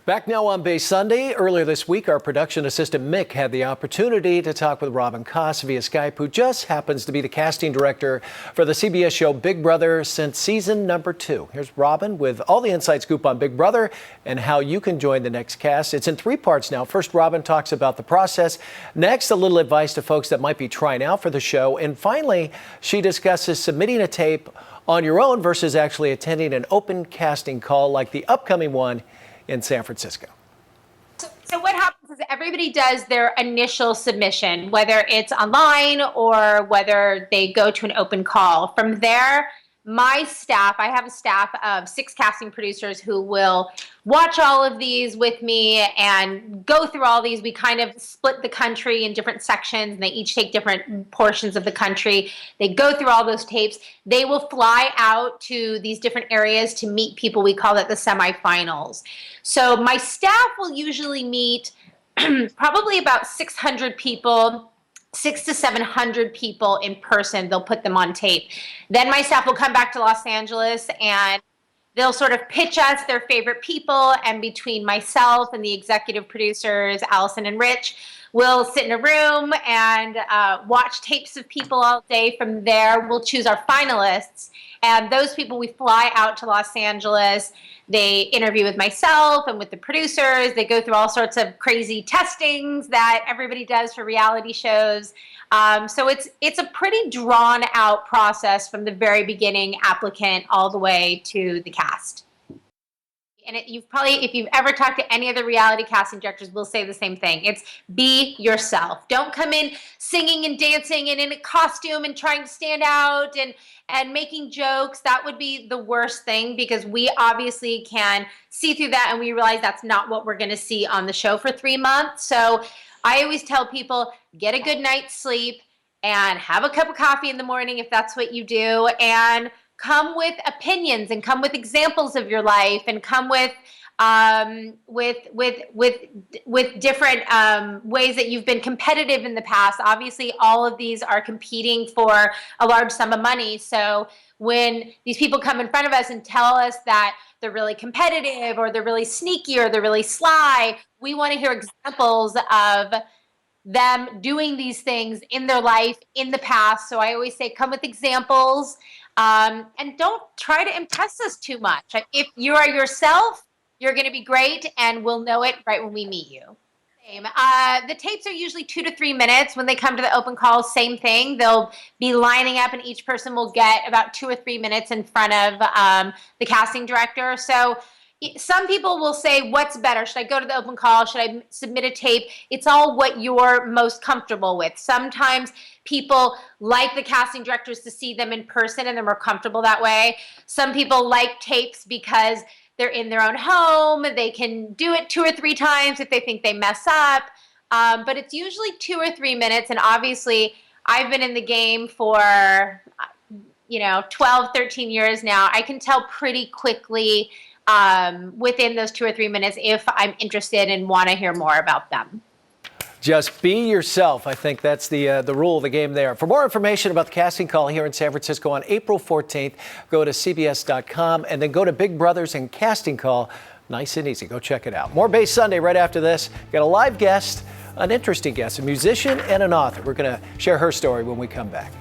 Back now on Bay Sunday. Earlier this week, our production assistant Mick had the opportunity to talk with Robin Koss via Skype, who just happens to be the casting director for the CBS show Big Brother since season number 2. Here's Robin with all the inside scoop on Big Brother and how you can join the next cast. It's in 3 parts now. First, Robin talks about the process. Next, a little advice to folks that might be trying out for the show. And finally, she discusses submitting a tape on your own versus actually attending an open casting call like the upcoming one in San Francisco. So what happens is everybody does their initial submission, whether it's online or whether they go to an open call. From there, my staff, I have a staff of 6 casting producers who will watch all of these with me and go through all these. We kind of split the country in different sections, and they each take different portions of the country. They go through all those tapes. They will fly out to these different areas to meet people. We call that the semifinals. So my staff will usually meet probably about 600 people, 600 to 700 people in person. They'll put them on tape. Then my staff will come back to Los Angeles and they'll sort of pitch us their favorite people. And between myself and the executive producers, Allison and Rich, we'll sit in a room and watch tapes of people all day. From there, we'll choose our finalists. And those people, we fly out to Los Angeles. They interview with myself and with the producers. They go through all sorts of crazy testings that everybody does for reality shows. So it's a pretty drawn out process from the very beginning applicant all the way to the cast. And you've probably, if you've ever talked to any of the reality casting directors, will say the same thing. It's be yourself. Don't come in singing and dancing and in a costume and trying to stand out and making jokes. That would be the worst thing, because we obviously can see through that and we realize that's not what we're going to see on the show for 3 months. So I always tell people, get a good night's sleep and have a cup of coffee in the morning if that's what you do, and come with opinions and come with examples of your life and come with different ways that you've been competitive in the past. Obviously, all of these are competing for a large sum of money. So when these people come in front of us and tell us that they're really competitive or they're really sneaky or they're really sly, we want to hear examples of them doing these things in their life in the past. So I always say, come with examples. And don't try to impress us too much. If you are yourself, you're going to be great, and we'll know it right when we meet you. The tapes are usually 2 to 3 minutes. When they come to the open call, same thing. They'll be lining up, and each person will get about 2 or 3 minutes in front of the casting director. So some people will say, what's better? Should I go to the open call? Should I submit a tape? It's all what you're most comfortable with. Sometimes people like the casting directors to see them in person and they're more comfortable that way. Some people like tapes because they're in their own home. They can do it 2 or 3 times if they think they mess up. But it's usually 2 or 3 minutes. And obviously, I've been in the game for 12, 13 years now. I can tell pretty quickly within those 2 or 3 minutes if I'm interested and want to hear more about them. Just be yourself. I think that's the rule of the game there. For more information about the casting call here in San Francisco on April 14th, go to CBS.com and then go to Big Brothers and Casting Call. Nice and easy. Go check it out. More Bay Sunday right after this. Got a live guest, an interesting guest, a musician and an author. We're going to share her story when we come back.